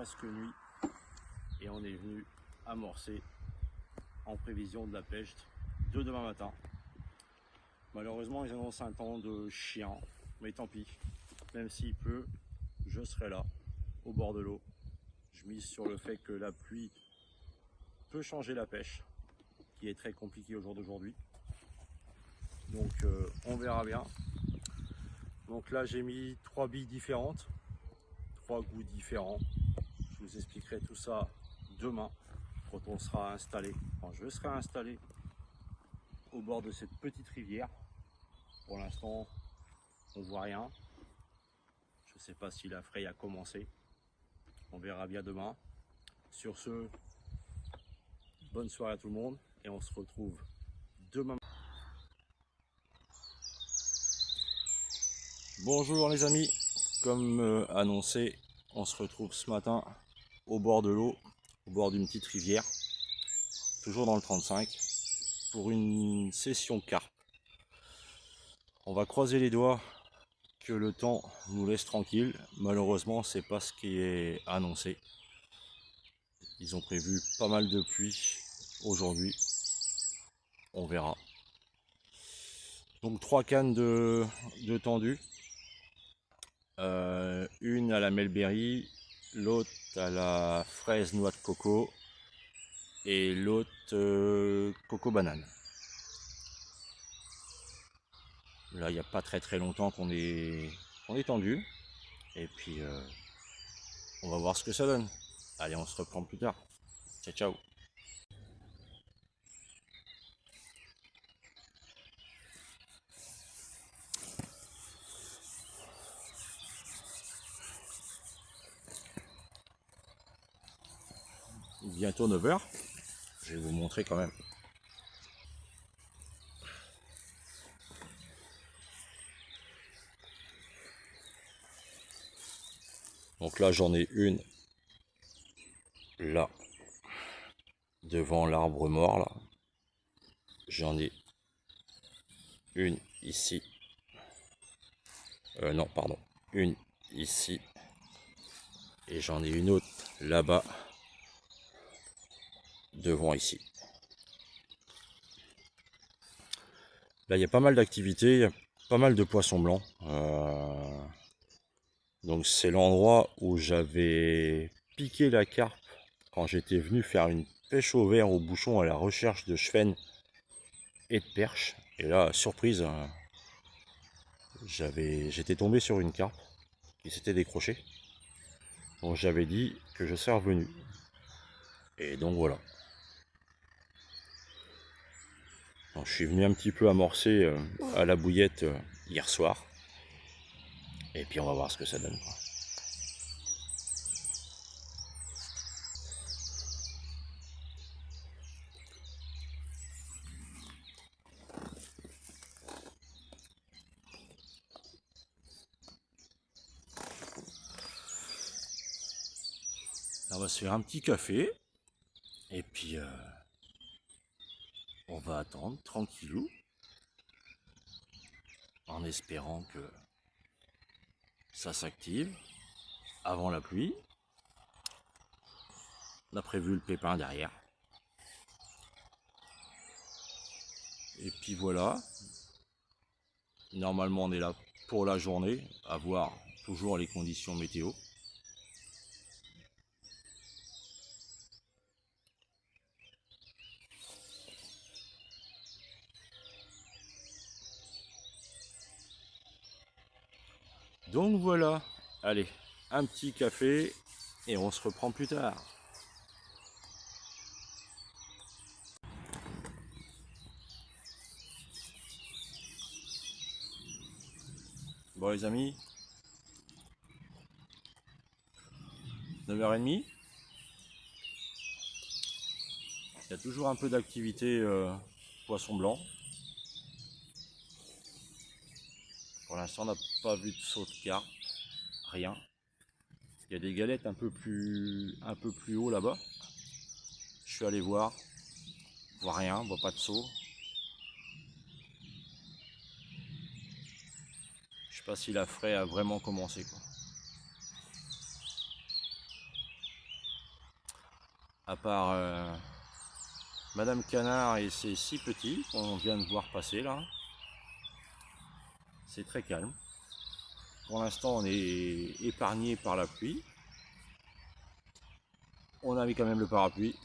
presque nuit et on est venu amorcer en prévision de la pêche de demain matin. Malheureusement ils annoncent un temps de chien, mais tant pis, même s'il pleut, je serai là au bord de l'eau. Je mise sur le fait que la pluie peut changer la pêche, qui est très compliquée au jour d'aujourd'hui. Donc on verra bien. Donc là j'ai mis 3 billes différentes, 3 goûts différents. Je vous expliquerai tout ça demain quand on sera installé, quand je serai installé au bord de cette petite rivière. Pour l'instant on voit rien. Je ne sais pas si la fraye a commencé. On verra bien demain. Sur ce, bonne soirée à tout le monde et on se retrouve demain. Bonjour les amis, comme annoncé, on se retrouve ce matin au bord de l'eau, au bord d'une petite rivière, toujours dans le 35, pour une session carpe. On va croiser les doigts que le temps nous laisse tranquille. Malheureusement, c'est pas ce qui est annoncé. Ils ont prévu pas mal de pluie aujourd'hui. On verra. Donc 3 cannes de tendu. Une à la Melberry, l'autre à la fraise noix de coco et l'autre coco banane. Là, il n'y a pas très longtemps qu'on est tendu. Et puis, on va voir ce que ça donne. Allez, on se reprend plus tard. Ciao, ciao. Bientôt 9 h. Je vais vous montrer quand même. Donc là, j'en ai une là, devant l'arbre mort là. J'en ai une ici. Non, pardon. Une ici. Et j'en ai une autre là-bas, devant ici. Là, il y a pas mal d'activités, il y a pas mal de poissons blancs. Donc c'est l'endroit où j'avais piqué la carpe quand j'étais venu faire une pêche au verre au bouchon à la recherche de chevenne et de perche. Et là, surprise, j'étais tombé sur une carpe qui s'était décrochée. Donc j'avais dit que je serais revenu. Et donc voilà. Donc, je suis venu un petit peu amorcer à la bouillette hier soir. Et puis on va voir ce que ça donne. Là, on va se faire un petit café. Et puis on va attendre tranquillou. En espérant que ça s'active avant la pluie. On a prévu le pépin derrière. Et puis voilà. Normalement on est là pour la journée, à voir toujours les conditions météo. Donc voilà, allez, un petit café et on se reprend plus tard. Bon les amis, 9 h 30. Il y a toujours un peu d'activité poisson blanc. Pour l'instant on n'a pas vu de saut de carpe, rien. Il y a des galettes un peu plus haut là-bas. Je suis allé voir, on voit rien, on voit pas de saut. Je sais pas si la fraie a vraiment commencé quoi. part Madame Canard et ses 6 petits qu'on vient de voir passer là. C'est très calme. Pour l'instant, on est épargné par la pluie. On a mis quand même le parapluie.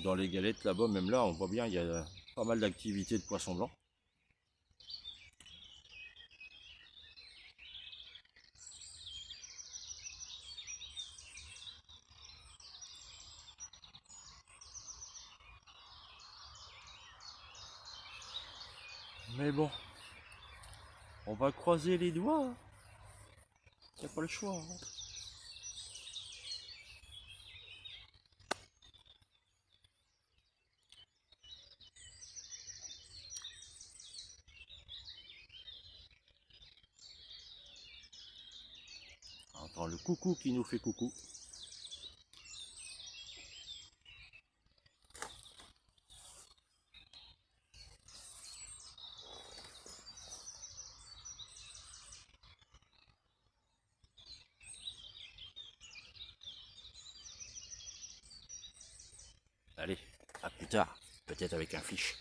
Dans les galettes là-bas, même là, on voit bien, il y a pas mal d'activités de poissons blancs. Mais bon, on va croiser les doigts. Il n'y a pas le choix. On entend le coucou qui nous fait coucou. Allez, à plus tard, peut-être avec un fiche.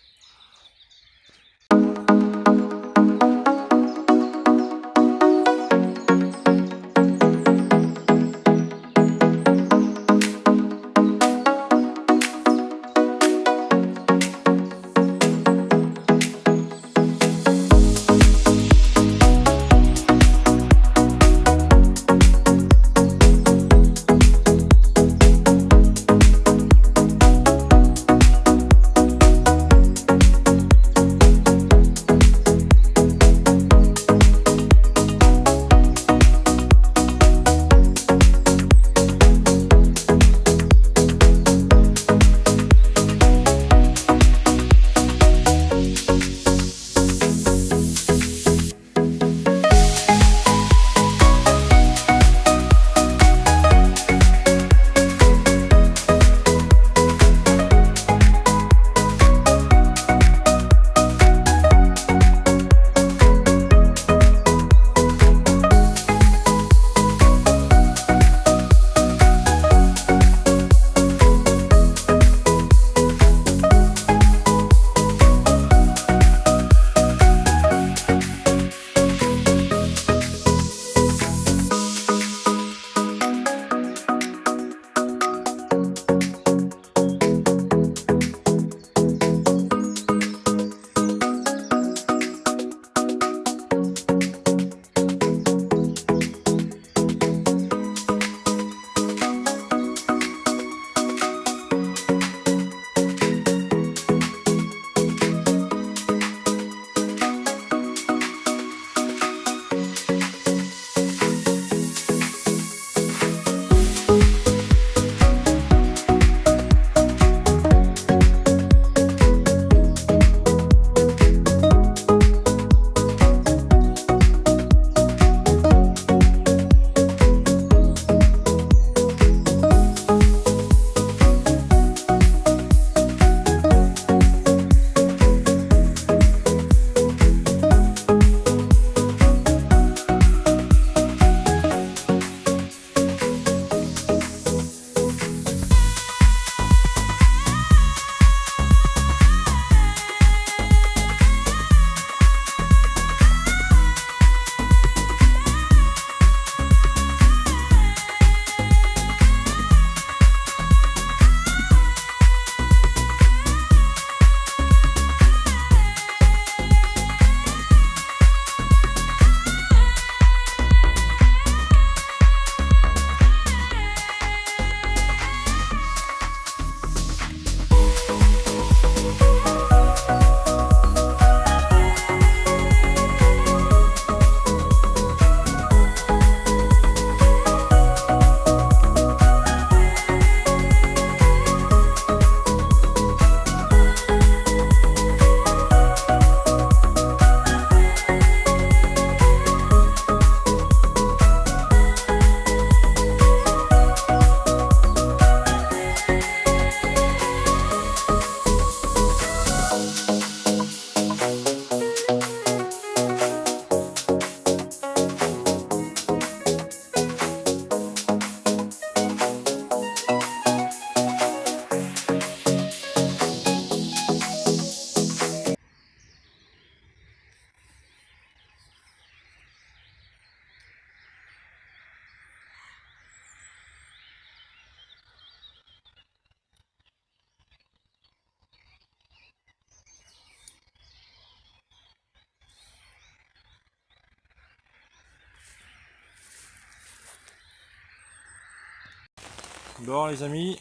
Bon les amis,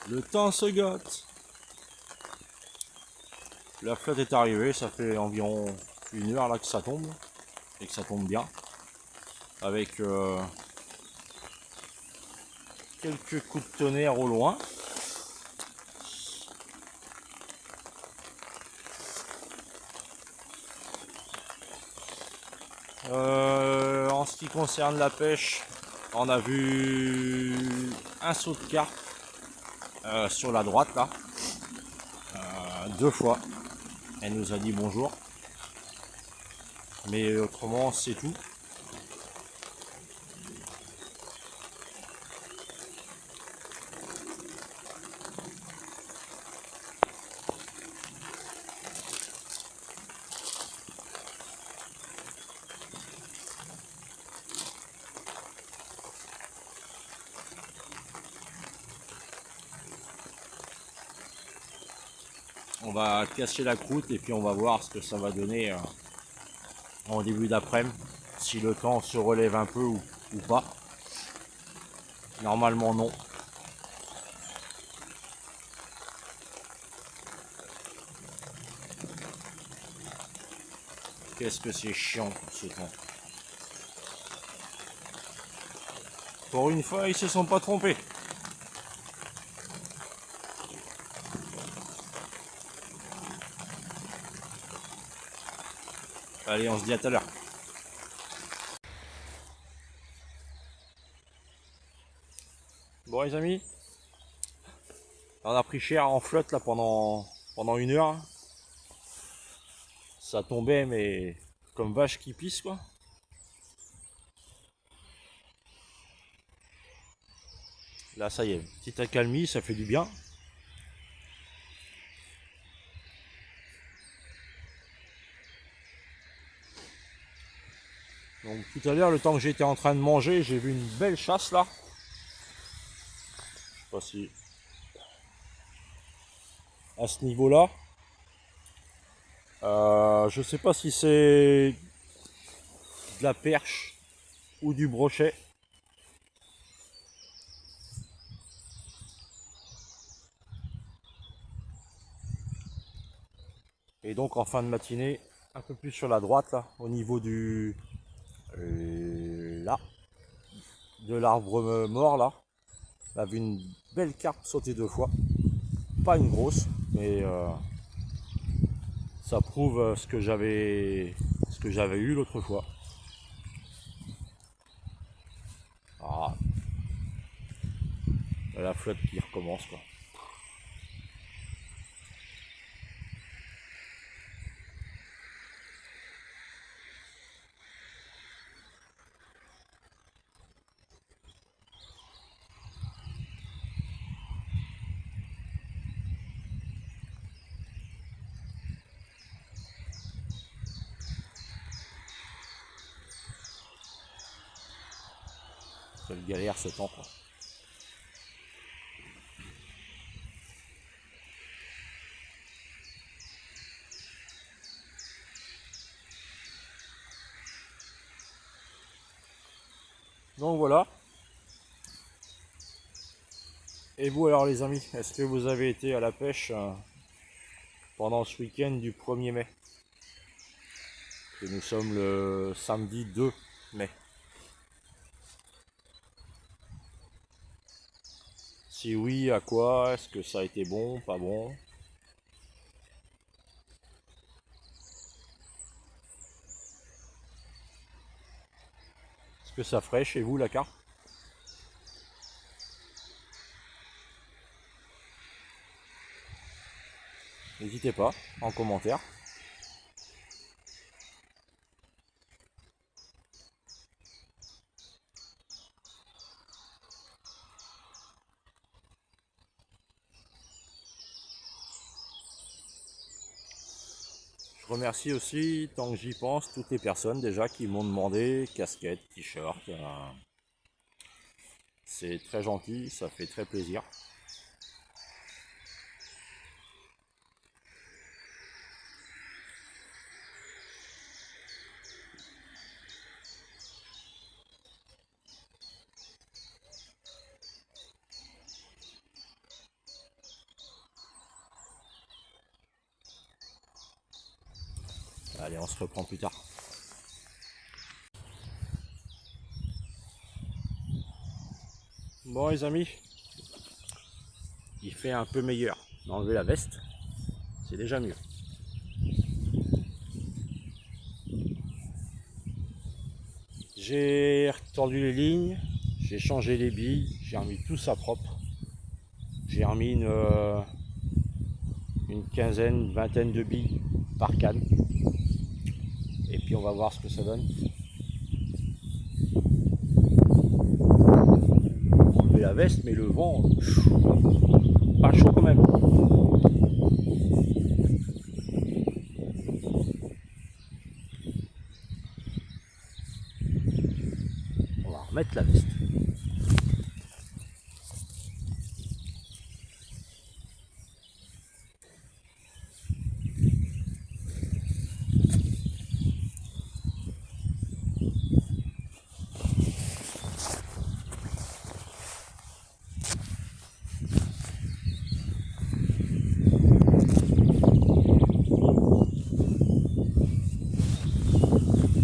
le temps se gâte. La flotte est arrivée, ça fait environ 1 heure là que ça tombe, et que ça tombe bien. Avec quelques coups de tonnerre au loin. En ce qui concerne la pêche, on a vu un saut de carpe sur la droite là, 2 fois. Elle nous a dit bonjour, mais autrement c'est tout. On va casser la croûte et puis on va voir ce que ça va donner en début d'après-midi, si le temps se relève un peu ou pas. Normalement non. Qu'est-ce que c'est chiant ce temps. Pour une fois, ils se sont pas trompés. Allez, on se dit à tout à l'heure. Bon les amis, on a pris cher en flotte là pendant 1 heure. Ça tombait mais comme vache qui pisse quoi. Là ça y est, petite accalmie, ça fait du bien. Donc tout à l'heure, le temps que j'étais en train de manger, j'ai vu une belle chasse là. Je sais pas si à ce niveau-là. Je sais pas si c'est de la perche ou du brochet. Et donc en fin de matinée, un peu plus sur la droite là, au niveau du là, de l'arbre mort là, on a vu une belle carpe sauter 2 fois. Pas une grosse, mais ça prouve ce que j'avais eu l'autre fois. Ah, la flotte qui recommence quoi. Quelle galère ce temps quoi. Donc voilà. Et vous alors les amis, est-ce que vous avez été à la pêche pendant ce week-end du 1er mai? Et nous sommes le samedi 2 mai. Si oui, à quoi? Est-ce que ça a été bon, pas bon? Est-ce que ça ferait chez vous la carpe? N'hésitez pas en commentaire. Je remercie aussi, tant que j'y pense, toutes les personnes déjà qui m'ont demandé casquettes, t-shirts. C'est très gentil, ça fait très plaisir. Allez, on se reprend plus tard. Bon les amis, il fait un peu meilleur. D'enlever la veste, c'est déjà mieux. J'ai retordu les lignes, j'ai changé les billes, j'ai remis tout ça propre. J'ai remis une quinzaine, une vingtaine de billes par canne. Et puis on va voir ce que ça donne. Enlever la veste, mais le vent, pas chaud quand même. On va remettre la veste.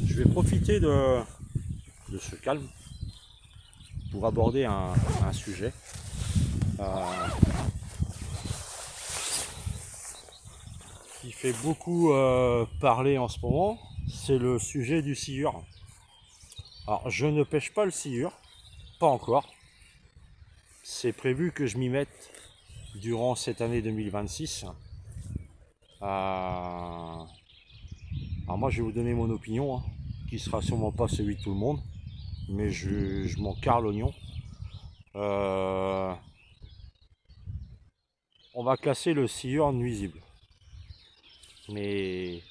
Je vais profiter de ce calme pour aborder un sujet qui fait beaucoup parler en ce moment, c'est le sujet du sciure. Alors je ne pêche pas le sciure, pas encore. C'est prévu que je m'y mette durant cette année 2026. Alors moi je vais vous donner mon opinion, hein, qui sera sûrement pas celui de tout le monde, mais je m'en carre l'oignon. On va classer le sciure nuisible. Mais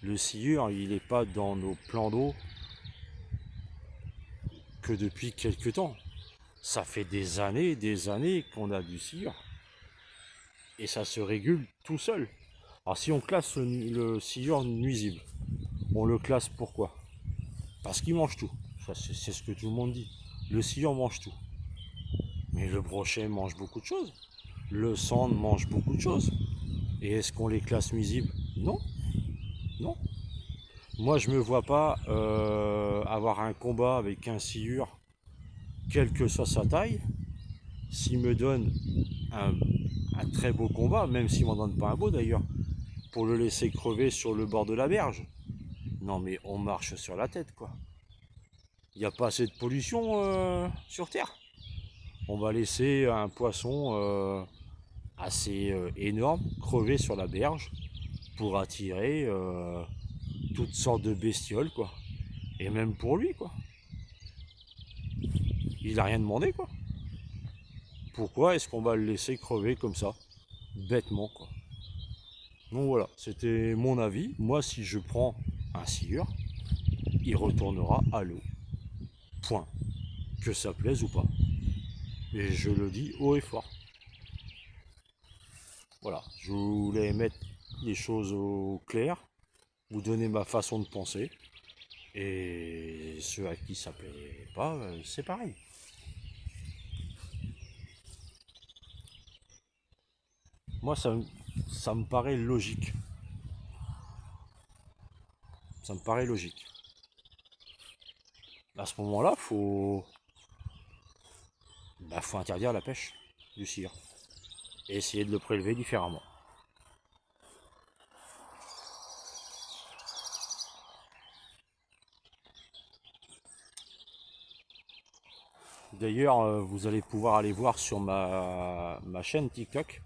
le sciure, il n'est pas dans nos plans d'eau que depuis quelques temps. Ça fait des années qu'on a du sciure. Et ça se régule tout seul. Alors si on classe le sciure nuisible, on le classe pourquoi? Parce qu'il mange tout. C'est ce que tout le monde dit. Le sciure mange tout. Mais le brochet mange beaucoup de choses. Le sand mange beaucoup de choses. Et est-ce qu'on les classe nuisibles? Non. Non. Moi je me vois pas avoir un combat avec un sciure, quelle que soit sa taille. S'il me donne un très beau combat, même s'il m'en donne pas un beau d'ailleurs, pour le laisser crever sur le bord de la berge. Non mais on marche sur la tête quoi. Il n'y a pas assez de pollution sur Terre. On va laisser un poisson assez énorme crever sur la berge pour attirer toutes sortes de bestioles quoi. Et même pour lui quoi. Il n'a rien demandé quoi. Pourquoi est-ce qu'on va le laisser crever comme ça? Bêtement quoi. Donc voilà, c'était mon avis. Moi si je prends un sciure, il retournera à l'eau. Point. Que ça plaise ou pas. Et je le dis haut et fort. Voilà, je voulais mettre les choses au clair, vous donner ma façon de penser. Et ceux à qui ça plaît pas, c'est pareil. Moi, ça me paraît logique. Ça me paraît logique. À ce moment-là, faut interdire la pêche du cire et essayer de le prélever différemment. D'ailleurs, vous allez pouvoir aller voir sur ma chaîne TikTok.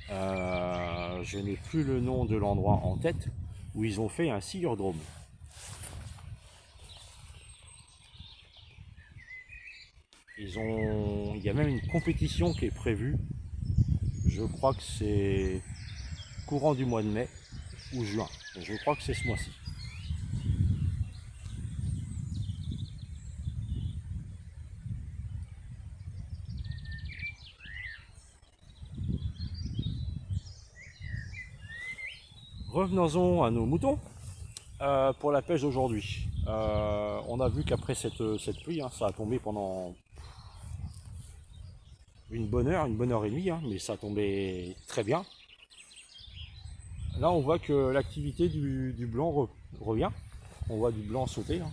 Je n'ai plus le nom de l'endroit en tête où ils ont fait un sciurdrome. Il y a même une compétition qui est prévue. Je crois que c'est courant du mois de mai ou juin. Je crois que c'est ce mois-ci. Revenons-en à nos moutons. Pour la pêche d'aujourd'hui, on a vu qu'après cette pluie, hein, ça a tombé pendant une bonne heure et demie, hein, mais ça a tombé très bien. Là on voit que l'activité du blanc revient. On voit du blanc sauter. Hein.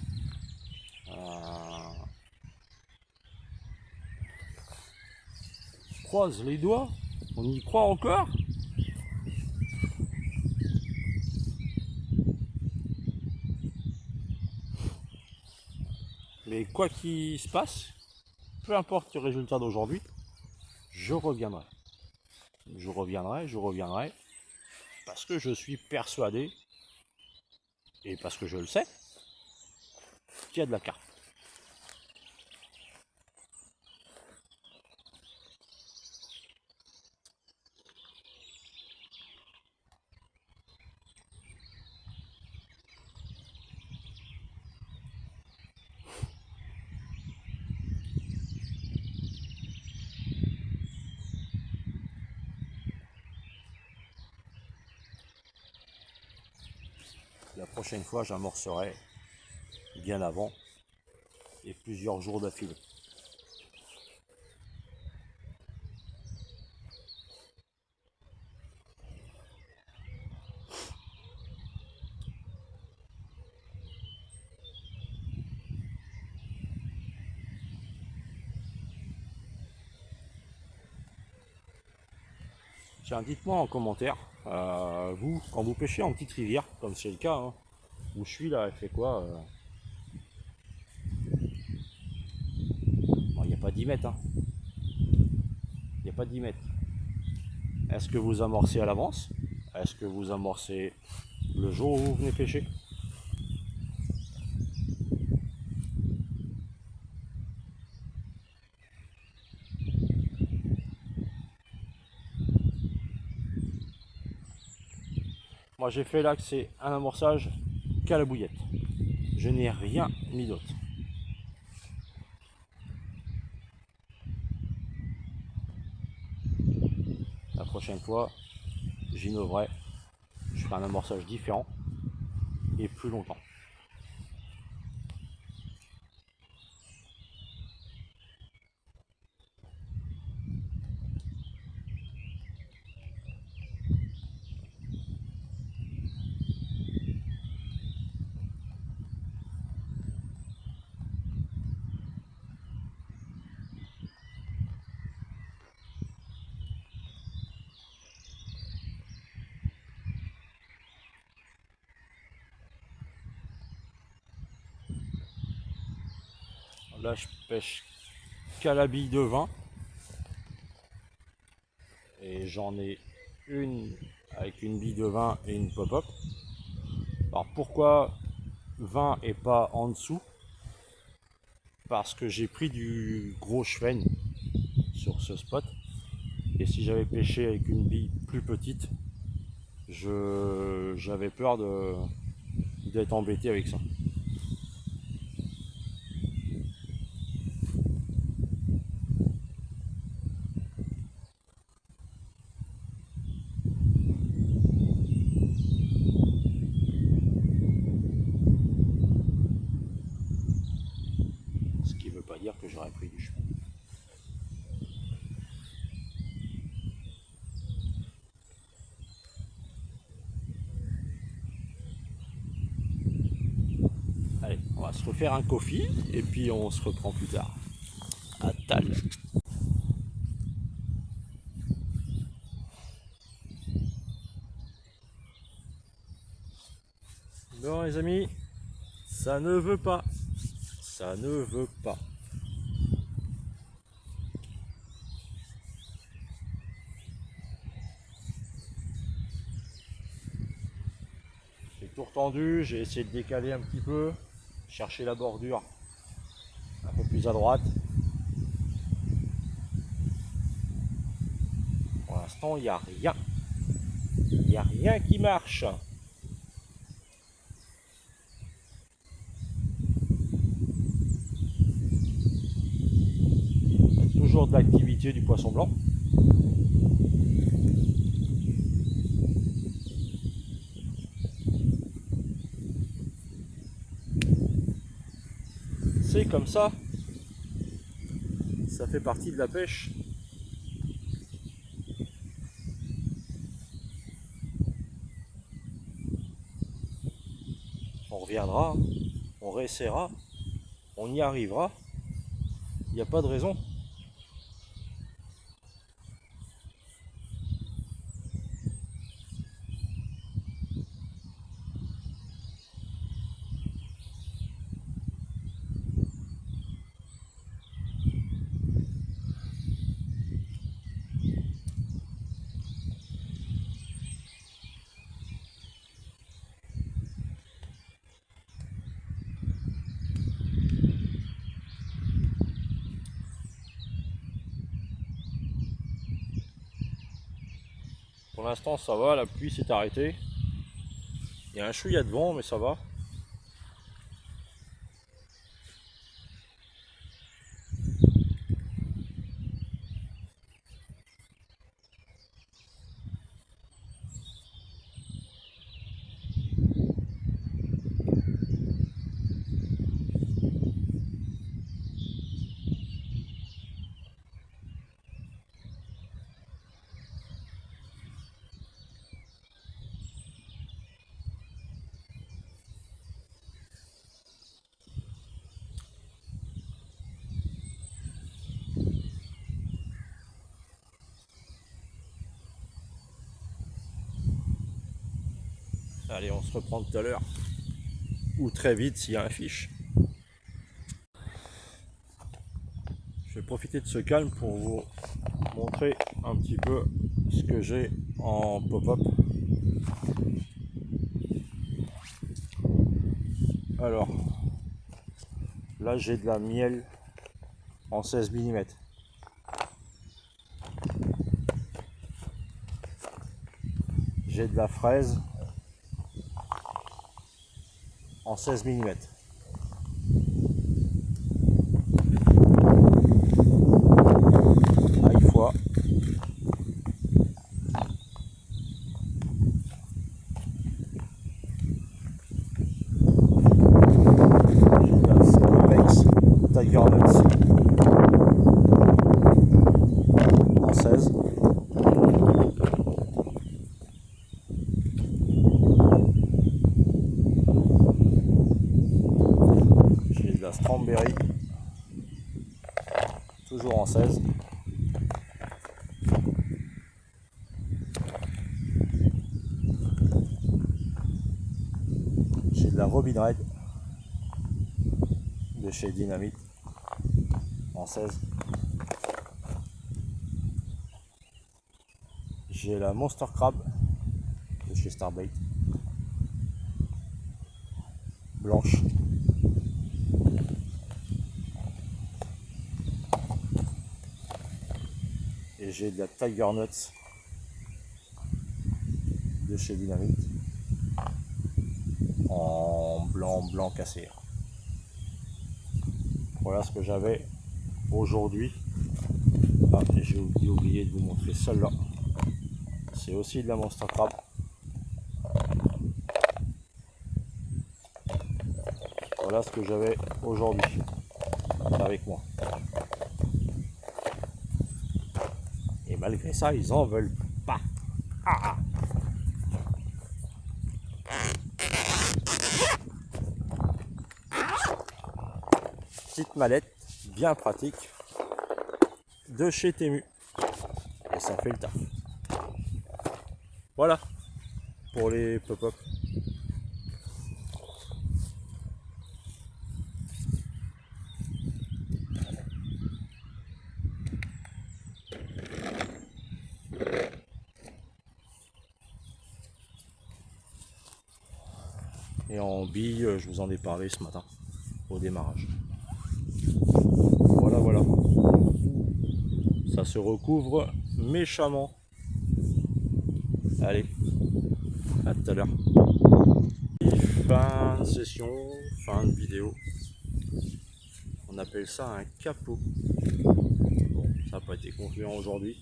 Croise les doigts. On y croit encore. Mais quoi qu'il se passe, peu importe le résultat d'aujourd'hui, je reviendrai. Je reviendrai, parce que je suis persuadé, et parce que je le sais, qu'il y a de la carpe. La prochaine fois, j'amorcerai bien avant et plusieurs jours d'affilée. Tiens, dites-moi en commentaire, vous, quand vous pêchez en petite rivière, comme c'est le cas, hein, où je suis là, elle fait quoi bon, il n'y a pas 10 mètres, hein. Il n'y a pas 10 mètres. Est-ce que vous amorcez à l'avance? Est-ce que vous amorcez le jour où vous venez pêcher? Moi j'ai fait là que c'est un amorçage qu'à la bouillette. Je n'ai rien mis d'autre. La prochaine fois, j'innoverai. Je ferai un amorçage différent et plus longtemps. Là, je pêche qu'à la bille de 20. Et j'en ai une avec une bille de 20 et une pop-up. Alors pourquoi 20 et pas en dessous? Parce que j'ai pris du gros chevenne sur ce spot. Et si j'avais pêché avec une bille plus petite, j'avais peur d'être embêté avec ça. Ce qui ne veut pas dire que j'aurais pris du chevenne. Allez, on va se refaire un coffee et puis on se reprend plus tard. À tal. Bon les amis, ça ne veut pas. Ça ne veut pas. J'ai tout retendu, j'ai essayé de décaler un petit peu, chercher la bordure un peu plus à droite. Pour l'instant, il n'y a rien. Il n'y a rien qui marche. Il y a toujours de l'activité du poisson blanc. C'est comme ça. Ça fait partie de la pêche. reviendra, on réessaiera, on y arrivera. Il n'y a pas de raison. Pour l'instant ça va, la pluie s'est arrêtée. Il y a un chouïa de vent mais ça va. Allez, on se reprend tout à l'heure. Ou très vite s'il y a un fiche. Je vais profiter de ce calme pour vous montrer un petit peu ce que j'ai en pop-up. Alors, là j'ai de la miel en 16 mm. J'ai de la fraise en 16 mm. Aïe fois. J'ai de la Apex Tiger Nuts en 16. Strawberry, toujours en 16. J'ai de la Robin Red de chez Dynamite en 16. J'ai la Monster Crab de chez Starbait blanche. Et j'ai de la Tiger Nuts de chez Dynamite en blanc cassé. Voilà ce que j'avais aujourd'hui. Ah, j'ai oublié de vous montrer celle-là. C'est aussi de la Monster Crab. Voilà ce que j'avais aujourd'hui avec moi. Et malgré ça, ils en veulent pas. Ah. Petite mallette bien pratique de chez Temu. Et ça fait le taf. Voilà pour les pop-up. Et en bille, je vous en ai parlé ce matin au démarrage. Voilà. Ça se recouvre méchamment. Allez, à tout à l'heure. Fin de session, fin de vidéo. On appelle ça un capot. Bon, ça n'a pas été concluant aujourd'hui.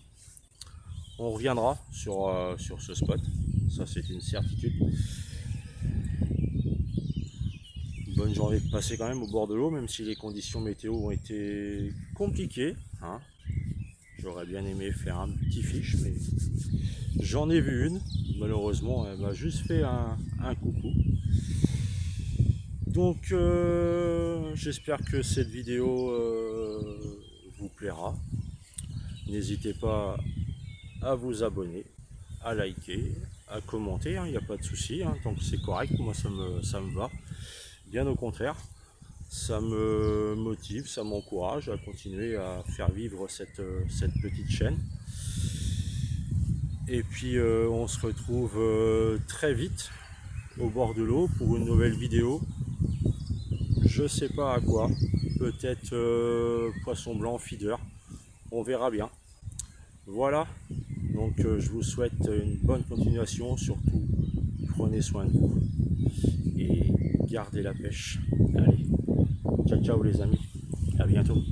On reviendra sur ce spot. Ça, c'est une certitude. Bonne journée de passer quand même au bord de l'eau, même si les conditions météo ont été compliquées. Hein. J'aurais bien aimé faire un petit fiche, mais j'en ai vu une. Malheureusement, elle m'a juste fait un coucou. Donc j'espère que cette vidéo vous plaira. N'hésitez pas à vous abonner, à liker, à commenter, il n'y a pas de souci, donc c'est correct, moi ça me va. Bien au contraire, ça me motive, ça m'encourage à continuer à faire vivre cette petite chaîne. Et puis on se retrouve très vite au bord de l'eau pour une nouvelle vidéo. Je sais pas à quoi, peut-être poisson blanc, feeder, on verra bien. Voilà, donc je vous souhaite une bonne continuation, surtout prenez soin de vous et gardez la pêche. Allez, ciao ciao les amis, à bientôt.